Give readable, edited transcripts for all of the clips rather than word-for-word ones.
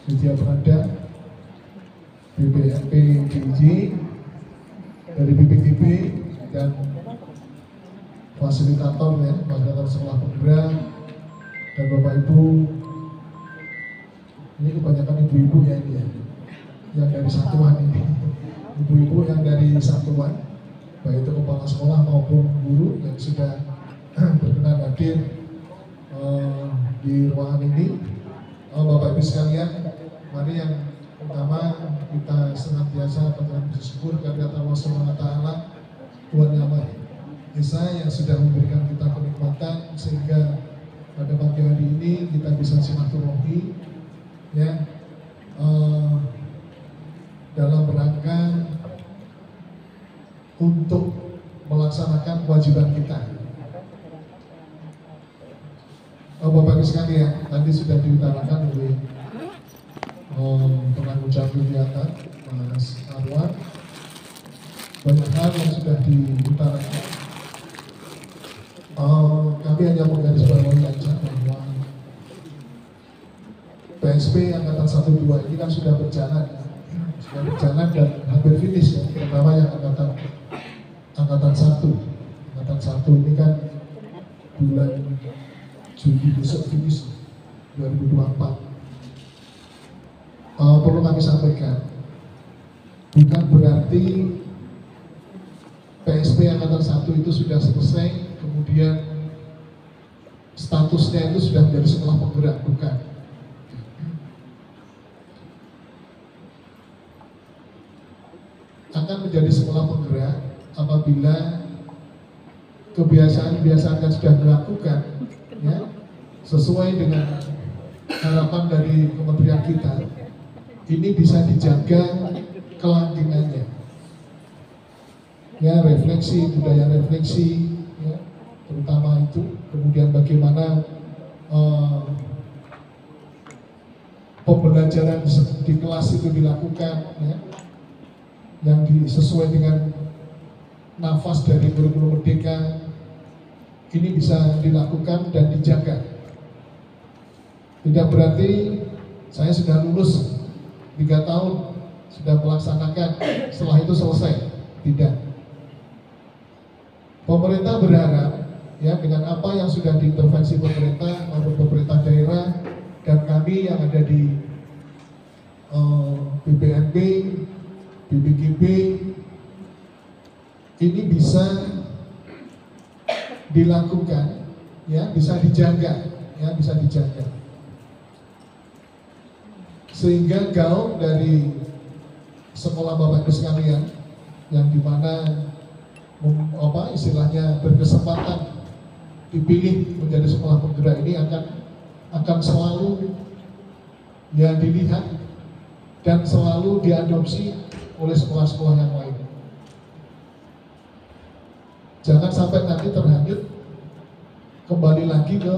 Widya Prada, BPNP DIY, dari BPKB, dan fasilitator ya, fasilitator sekolah penggerak, dan Bapak Ibu. Ini kebanyakan ibu-ibu ya ini ya, yang dari satuan ini, ibu-ibu yang dari satuan, baik itu kepala sekolah maupun guru yang sudah berkenan hadir di ruangan ini. Bapak Ibu sekalian, mari yang pertama kita senantiasa bersyukur kepada Allah Subhanahu wa Ta'ala, Tuhan Yang Maha Esa yang sudah memberikan kita kenikmatan sehingga pada pagi hari ini kita bisa silaturahmi ya, dalam rangka untuk melaksanakan kewajiban kita. Bapak Ibu sekalian, tadi sudah diutarakan oleh penanggung jawab kegiatan Mas Arwan, banyak hal yang sudah diutarakan. Kami hanya menggarisbawahi saja bahwa PSP Angkatan 1-2 ini kan sudah berjalan dan hampir finish ya, terutama yang angkatan 1. Angkatan 1 ini kan bulan Juli besok finish 2024. Perlu kami sampaikan, bukan berarti PSP Angkatan 1 itu sudah selesai, kemudian statusnya itu sudah menjadi sekolah penggerak, bukan. Akan menjadi sekolah penggerak apabila kebiasaan-kebiasaan yang sudah dilakukan ya, sesuai dengan harapan dari kementerian kita, ini bisa dijaga kelanggengannya ya, refleksi, budaya refleksi ya, terutama itu. Kemudian bagaimana pembelajaran di kelas itu dilakukan ya, yang sesuai dengan nafas dari kurikulum merdeka, ini bisa dilakukan dan dijaga. Tidak berarti saya sudah lulus 3 tahun, sudah melaksanakan, setelah itu selesai. Tidak. Pemerintah berharap ya, dengan apa yang sudah diintervensi pemerintah maupun pemerintah daerah dan kami yang ada di BPNP, BPKB, ini bisa dilakukan ya, bisa dijaga ya, bisa dijaga sehingga gaung dari sekolah Bapak Ibu sekalian yang dimana istilahnya berkesempatan dipilih menjadi sekolah penggerak ini akan selalu ya dilihat dan selalu diadopsi oleh sekolah-sekolah yang lain. Jangan sampai nanti terhanyut kembali lagi ke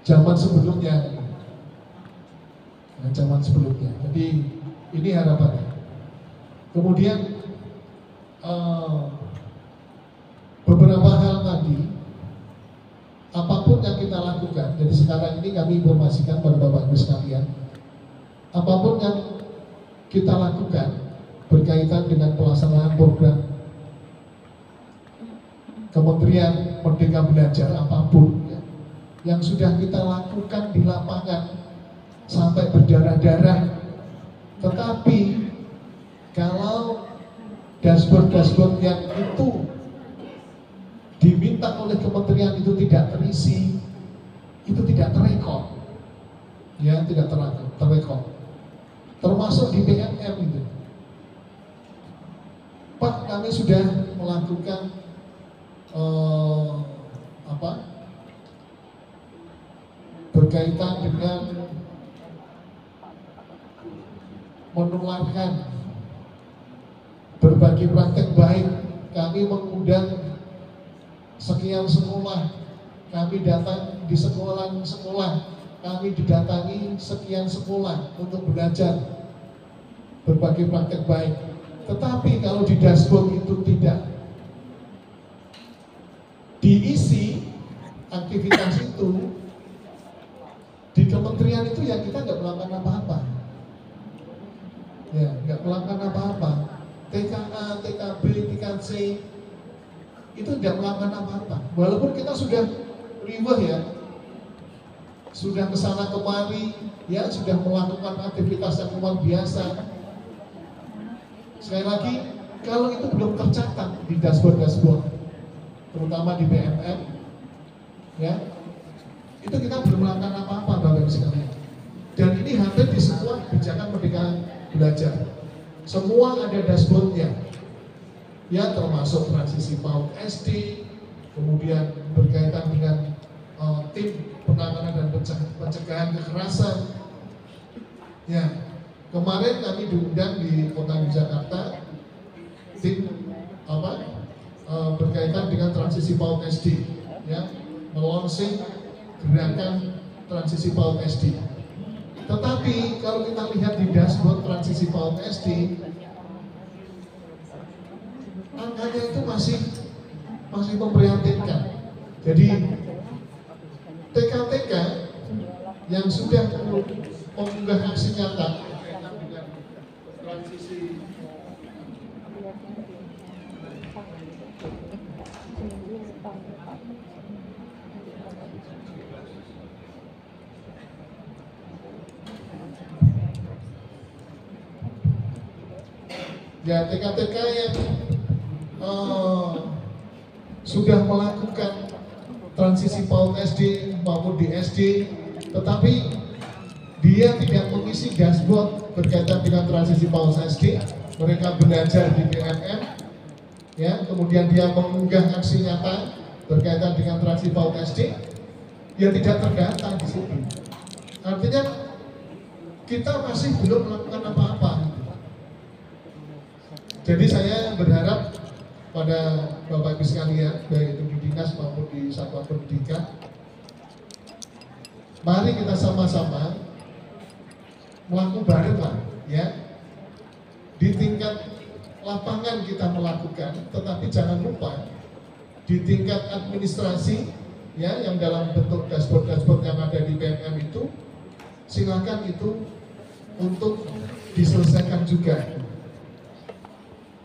zaman sebelumnya. Zaman sebelumnya. Jadi ini harapannya. Kemudian beberapa hal tadi, apapun yang kita lakukan. Jadi sekarang ini kami informasikan pada Bapak Ibu sekalian, apapun yang kita lakukan berkaitan dengan pelaksanaan program Kementerian Merdeka Belajar apapun ya, yang sudah kita lakukan di lapangan sampai berdarah-darah, tetapi kalau dashboard yang itu diminta oleh kementerian itu tidak terisi, itu tidak terekam ya, tidak terekam, termasuk di PNM itu. Pak, kami sudah melakukan berkaitan dengan menularkan berbagi praktek baik. Kami mengundang sekian sekolah, kami datang di sekolah-sekolah, kami didatangi sekian sekolah untuk belajar berbagi praktek baik. Tetapi kalau di dashboard itu tidak diisi aktivitas itu, di kementerian itu ya kita nggak melakukan apa-apa. melakukan apa-apa. TKA, TKB, TKC itu tidak melakukan apa-apa. Walaupun kita sudah riweh ya, sudah kesana kemari, ya sudah melakukan aktivitas yang luar biasa. Sekali lagi, kalau itu belum tercatat di dashboard, terutama di BMM, ya, itu kita belum melakukan apa-apa, Bapak Ibu sekalian. Dan ini hampir di semua kebijakan Merdeka Belajar, semua ada dashboardnya, ya, termasuk transisi PAUD SD, kemudian berkaitan dengan tim penanganan dan pencegahan kekerasan. Ya, kemarin kami diundang di Kota Yogyakarta, tim berkaitan dengan transisi PAUD SD, ya, melonsing gerakan transisi PAUD SD. Tetapi kalau kita lihat di dashboard transisi PAUD SD, angkanya itu masih memprihatinkan. Jadi TK-TK yang sudah mengunggah aksi nyata transisi ya, TK-TK yang sudah melakukan transisi PAUD SD maupun di SD, tetapi dia tidak mengisi dashboard berkaitan dengan transisi PAUD SD, mereka belajar di BMM, ya, kemudian dia mengunggah aksi nyata berkaitan dengan transisi PAUD SD, ya tidak terdata di situ. Artinya kita masih belum melakukan apa-apa. Jadi saya berharap pada Bapak Ibu sekalian, baik itu di dinas maupun di satuan pendidikan, mari kita sama-sama melakukan bareng, ya. Di tingkat lapangan kita melakukan, tetapi jangan lupa di tingkat administrasi, ya, yang dalam bentuk dashboard yang ada di BMM itu, silakan itu untuk diselesaikan juga.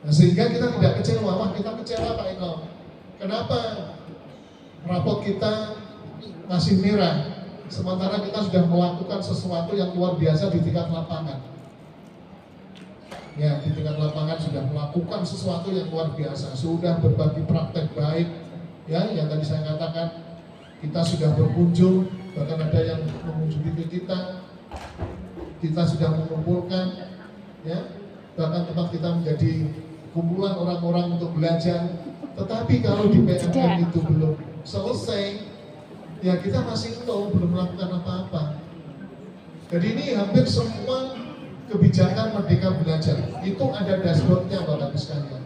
Nah, sehingga kita tidak kecewa. Wah, kita kecewa Pak Eko, kenapa rapot kita masih merah, sementara kita sudah melakukan sesuatu yang luar biasa di tingkat lapangan. Ya, di tingkat lapangan sudah melakukan sesuatu yang luar biasa, sudah berbagi praktek baik, ya, yang tadi saya katakan, kita sudah berkunjung, bahkan ada yang mengunjungi kita sudah mengumpulkan, ya, bahkan tempat kita menjadi kumpulan orang-orang untuk belajar. Tetapi kalau di BMM itu belum selesai, ya kita masih belum melakukan apa-apa. Jadi ini hampir semua kebijakan Merdeka Belajar itu ada dashboardnya, Bapak Ibu sekalian.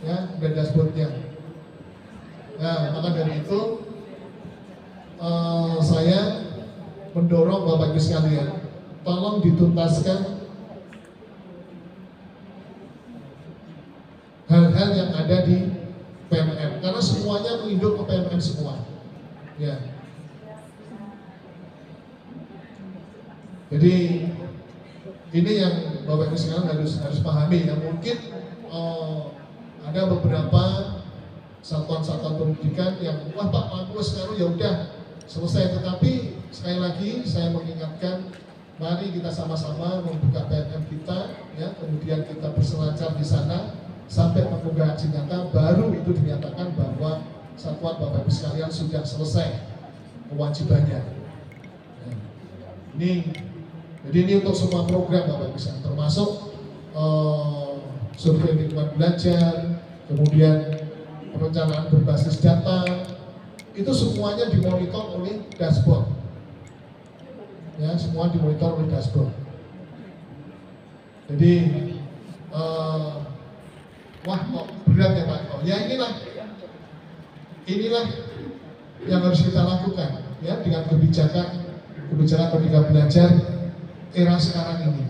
Ya, ada dashboardnya. Nah, maka dari itu saya mendorong Bapak Ibu sekalian, tolong dituntaskan hal-hal yang ada di PMM, karena semuanya menginduk ke PMM semua, ya. Jadi ini yang Bapak Ibu sekalian harus pahami, ya. Mungkin ada beberapa satuan-satuan pendidikan yang wah Pak, aku sekarang ya udah selesai. Tetapi sekali lagi saya mengingatkan, mari kita sama-sama membuka PMM kita, ya, kemudian kita berselancar di sana sampai mengunggah aksi nyata, baru itu dinyatakan bahwa satuan Bapak Ibu sekalian sudah selesai kewajibannya. Jadi ini untuk semua program Bapak Ibu sekalian, termasuk survei lingkungan belajar, kemudian perencanaan berbasis data, itu semuanya dimonitor oleh dashboard. Ya, semua dimonitor oleh dashboard. Jadi wah kok berat ya Pak. Ya inilah yang harus kita lakukan, ya, dengan kebijakan Merdeka Belajar era sekarang ini.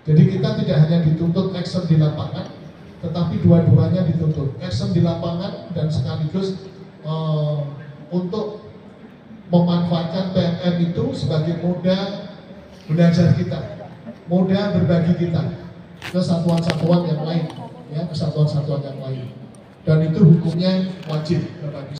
Jadi kita tidak hanya dituntut action di lapangan, tetapi dua-duanya dituntut, action di lapangan dan sekaligus untuk memanfaatkan PMM itu sebagai modal belajar kita. moda berbagi kita ke satuan-satuan yang lain, ya, ke satuan-satuan yang lain. Dan itu hukumnya wajib berbagi.